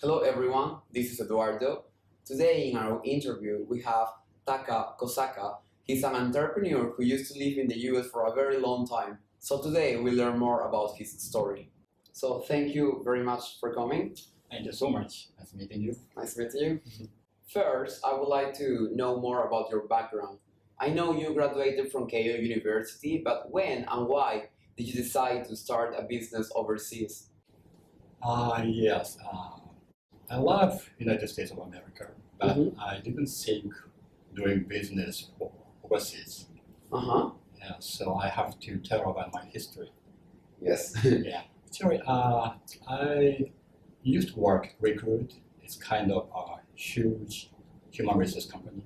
Hello everyone, this is Eduardo. Today in our interview we have Taka Kosaka. He's an entrepreneur who used to live in the US for a very long time. So today we learn more about his story. So thank you very much for coming. Thank you so much. Nice meeting you. Nice meeting you. First, I would like to know more about your background. I know you graduated from Keio University, but when and why did you decide to start a business overseas? Yes. I love United States of America, but Mhm. I didn't think doing business overseas. Uh-huh. Yeah, so I have to tell about my history. Yes. Yeah. Actually, I used to work at Recruit. It's kind of a huge human resource company.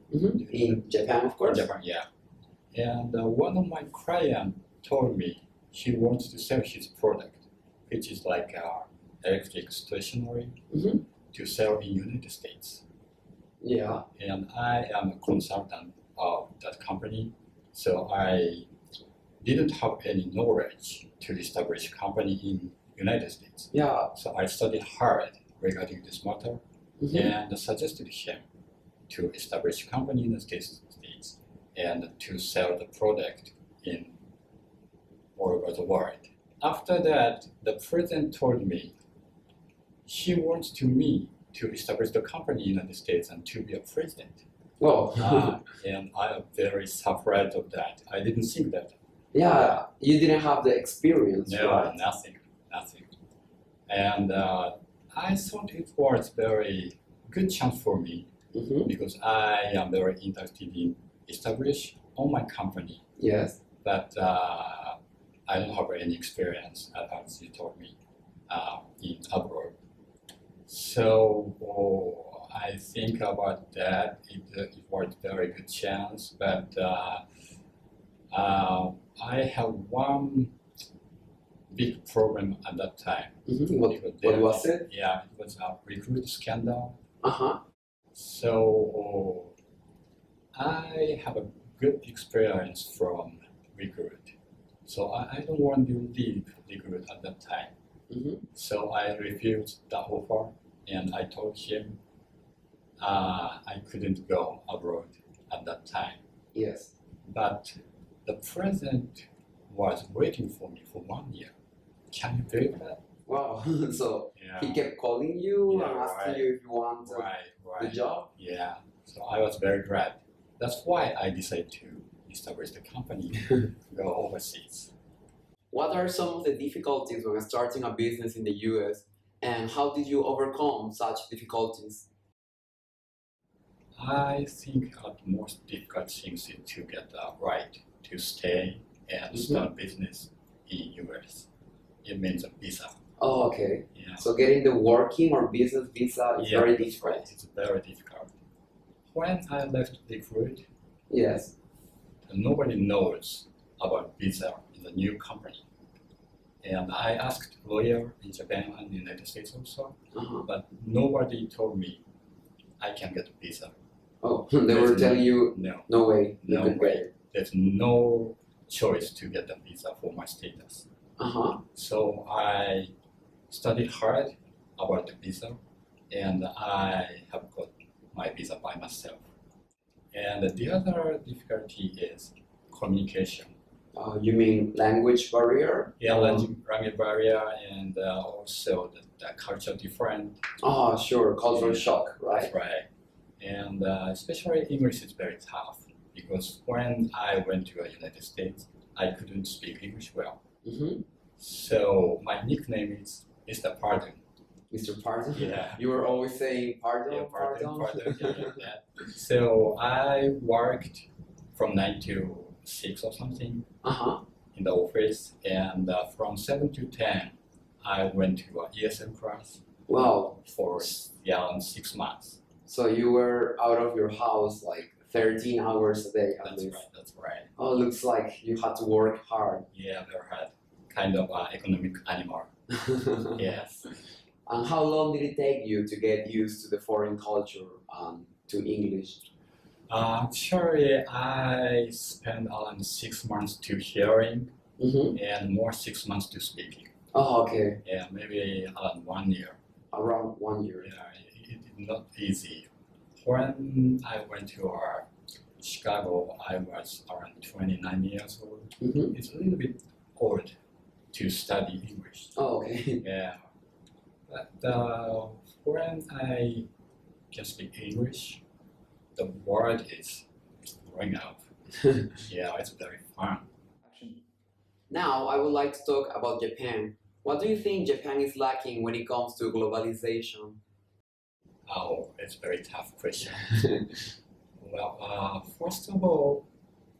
In Japan, of course. In Japan, yeah. And one of my clients told me he wants to sell his product, which is like electric stationery, Mhm. to sell in United States. Yeah. And I am a consultant of that company, so I didn't have any knowledge to establish a company in United States. Yeah. So I studied hard regarding this matter Mhm. and suggested him to establish a company in the States and to sell the product in all over the world. After that, the president told me he wants me to establish the company in the United States and to be a president. Whoa. And I am very surprised of that. I didn't think that. Yeah, you didn't have the experience, No, right? nothing. And I thought it was very good chance for me Mm-hmm. because I am very interested in establish on my company, Yes. but I don't have any experience, as you told me, in abroad. So I think about that. It was a very good chance, but I have one big problem at that time. Mm-hmm. Because What there was it? Yeah, it was a recruit scandal. Uh-huh. So I have a good experience from recruit. So I don't want to leave recruit at that time. Mm-hmm. So I refused the offer and I told him I couldn't go abroad at that time. Yes. But the president was waiting for me for 1 year. Can you believe that? Wow. So Yeah. he kept calling you Yeah, and asking right. you if you want the Right. job? Yeah. So I was very glad. That's why I decided to establish the company, go overseas. What are some of the difficulties when starting a business in the US, and how did you overcome such difficulties? I think the most difficult thing is to get the right to stay and start business in US. It means a visa. Oh, okay. Yeah. So getting the working or business visa is very that's difficult. right. It's very difficult. When I left Recruit, Yes. nobody knows about visa in the new company. And I asked lawyer in Japan and the United States also, Uh-huh. but nobody told me I can get a visa. Oh, they were There's telling you No, no way. you no could get way. it. There's no choice to get a visa for my status. Uh-huh. So I studied hard about the visa, and I have got my visa by myself. And the other difficulty is communication. You mean language barrier? Yeah, language barrier and also the culture different. Oh, sure. Cultural shock, right? That's right. And especially English is very tough because when I went to the United States, I couldn't speak English well. Mm-hmm. So my nickname is Mr. Pardon. Mr. Pardon? Yeah. You were always saying pardon, Yeah, pardon. yeah. So I worked from 9 to 6 or something Uh-huh. in the office, and from 7 to 10, I went to an ESL class Wow. for 6 months. So you were out of your house like 13 hours a day at least. That's right. Oh, looks like you had to work hard. Yeah, very hard. Kind of economic animal. Yes. And how long did it take you to get used to the foreign culture to English? Actually, I spent around 6 months to hearing Mm-hmm. and more 6 months to speaking. Oh, okay. Yeah, maybe around 1 year. Around 1 year. Yeah, it's not easy. When I went to Chicago, I was around 29 years old. Mm-hmm. It's a little bit old to study English. Oh, okay. Yeah, but when I can speak English, the word is growing up. Yeah, it's very fun. Now, I would like to talk about Japan. What do you think Japan is lacking when it comes to globalization? Oh, it's a very tough question. Well, first of all,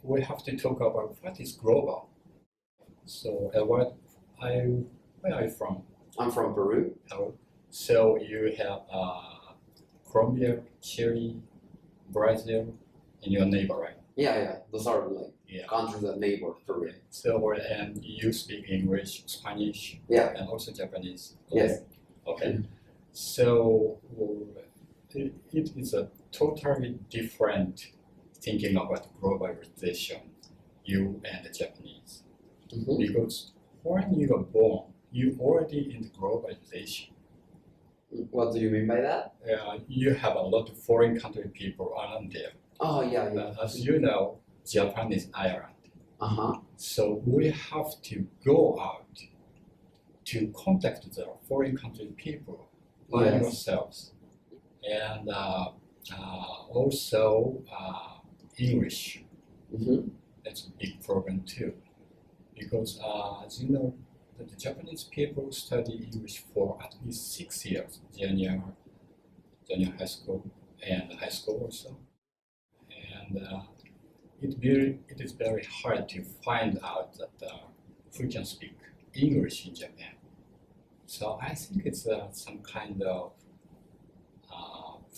we have to talk about what is global. So, where are you from? I'm from Peru. Oh, so you have Colombia, Chile, Brazil, and your neighbor, right? Yeah. Those are like Yeah. countries that neighbor Peru. So, and you speak English, Spanish, Yeah. and also Japanese. Yes. Okay. So it is a totally different thinking about globalization, you and the Japanese. Mm-hmm. Because when you are born, you already in the globalization. What do you mean by that? You have a lot of foreign country people around there. Oh, yeah. As you know, Japan is island. Uh-huh. So we have to go out to contact the foreign country people by Yes. ourselves. And also English. Mm-hmm. That's a big problem too. Because as you know, the Japanese people study English for at least 6 years, junior high school and high school also. And it is very hard to find out that who can speak English in Japan. So I think it's some kind of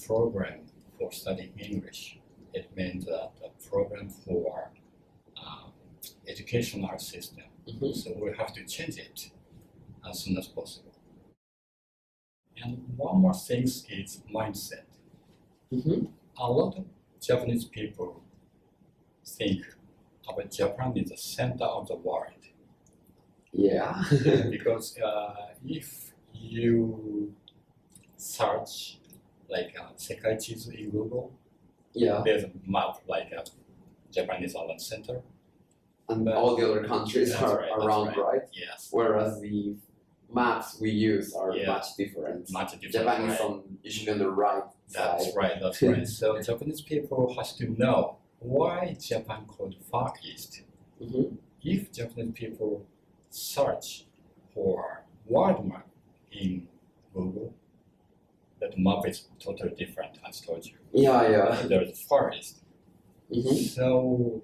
program for studying English. It means that a program for educational system. Mm-hmm. So we have to change it as soon as possible. And one more thing is mindset. Mm-hmm. A lot of Japanese people think about Japan is the center of the world. Yeah. Because if you search like Sekai Chizu in Google, Yeah. there's a map like Japan is on the center. And all the other countries That's are right, that's around, right? Yes, Whereas the maps we use are Yeah. much different. much different. Japan is right? usually on the right That's side. right, that's right. So Japanese people has to know why Japan called Far East. Mm-hmm. If Japanese people search for world map in Google, that map is totally different, as told you. Yeah. There's Far East. Mm-hmm. So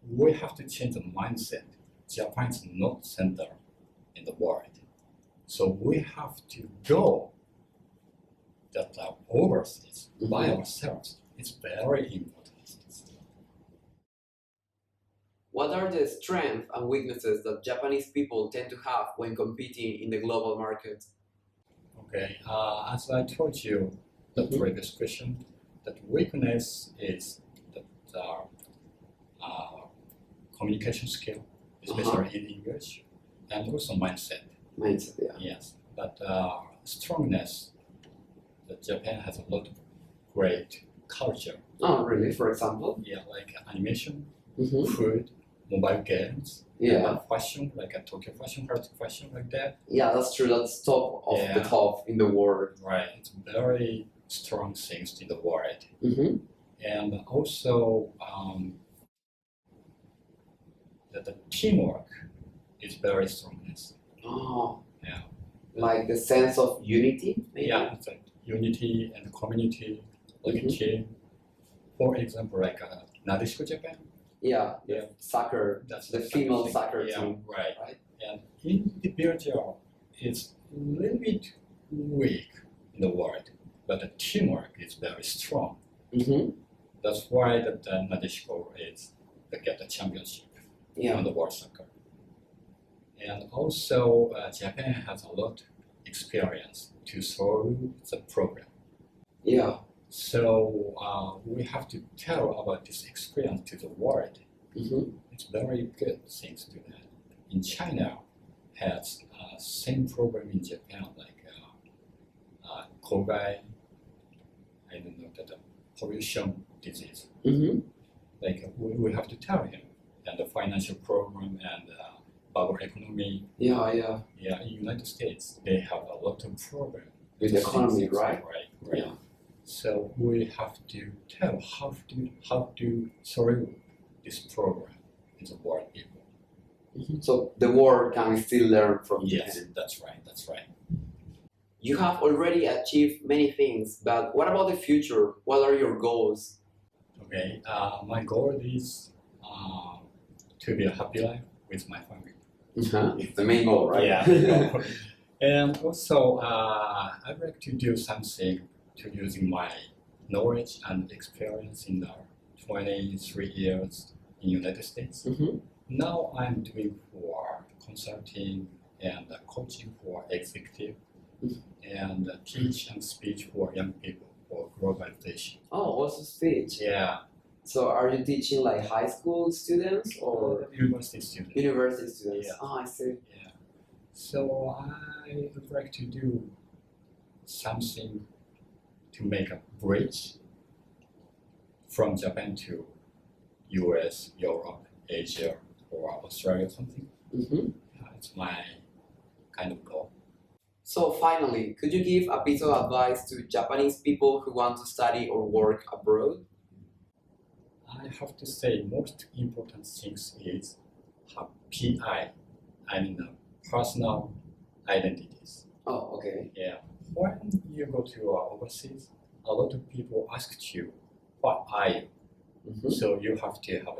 we have to change the mindset. Japan is not center in the world. So we have to go that overseas by ourselves. It's very important. What are the strengths and weaknesses that Japanese people tend to have when competing in the global market? Okay, as I told you the previous question, that weakness is that communication skill, especially in English, and also mindset. Mindset, yeah. Yes, but strongness, that Japan has a lot of great culture. Oh, really? For example? Yeah, like animation, Mm-hmm. food, mobile games, Yeah. fashion, like a Tokyo fashion, Karachi fashion, like that. Yeah, that's true. That's top of the Yeah. top in the world. Right, it's very strong things in the world. Mm-hmm. And also the teamwork is very strongness. Oh. Yeah. Like the sense of unity, maybe? Yeah, it's like unity and community, like a team. For example, like Nadeshiko Japan. Yeah. Yeah. Soccer. That's The kind of female thing. soccer Yeah, team. right. Right? And individual is a little bit weak in the world, but the teamwork is very strong. Mm-hmm. That's why that Nadeshiko is get the championship Yeah. on the world soccer. And also Japan has a lot of experience to solve the problem. Yeah. So we have to tell about this experience to the world. Mm-hmm. It's very good things to that. In China, has same problem in Japan, like Kogai, I don't know, the pollution disease. Mm-hmm. Like we have to tell him, and the financial program and bubble economy. Yeah. Yeah, in United States, they have a lot of problem With the economy, right? Right. Yeah. So we have to tell how to solve this problem in the world people. Mm-hmm. So the world can still learn from Yes, Japan. that's right. You have already achieved many things, but what about the future? What are your goals? Okay, my goal is to be a happy life with my family. It's the main goal, right? Yeah. And also, I'd like to do something to using my knowledge and experience in the 23 years in United States. Mm-hmm. Now I'm doing for consulting and coaching for executive and teach and speech for young people for globalization. Oh, also speech. Yeah, So are you teaching like high school students or university student. university students? Yeah. Oh, I see. Yeah. So I would like to do something to make a bridge from Japan to US, Europe, Asia, or Australia or something. Mm-hmm. It's my kind of goal. So finally, could you give a piece of advice to Japanese people who want to study or work abroad? I have to say most important things is have PI, I mean personal identities. Oh, okay. Yeah. When you go to overseas, a lot of people ask you, what are you? Mm-hmm. So you have to have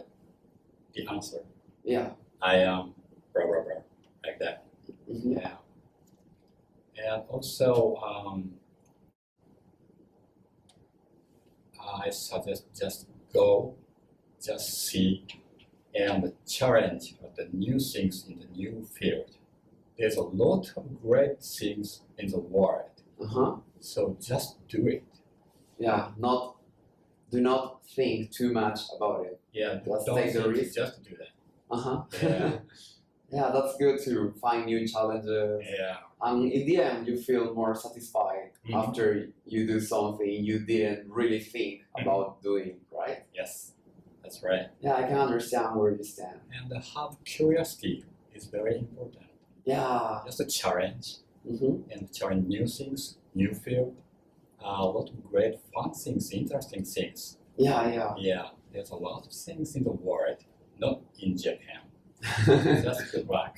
the answer. Yeah. I am blah blah blah, like that. Mm-hmm. Yeah. And also, I suggest just go, just see, and challenge the new things in the new field. There's a lot of great things in the world, Uh-huh. so just do it. Yeah. Do not think too much about it. Yeah, Let's don't take the think risk. just do that. Uh-huh. Yeah. Yeah, that's good to find new challenges. Yeah. And in the end, you feel more satisfied Mhm. after you do something you didn't really think about doing, right? Yes, that's right. Yeah, I can understand where you stand. And have curiosity is very important. Yeah. Just a challenge Mm-hmm. and challenge new things, new field, a lot of great fun things, interesting things. Yeah. Yeah, there's a lot of things in the world, not in Japan. Just good luck.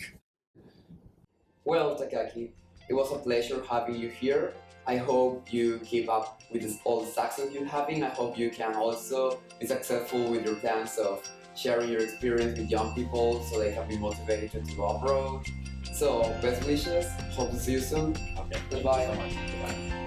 Well, Takaki, it was a pleasure having you here. I hope you keep up with all the success you're having. I hope you can also be successful with your plans of sharing your experience with young people so they can be motivated to go abroad. So, best wishes. Hope to see you soon. Okay, thank you Goodbye. so much. Goodbye.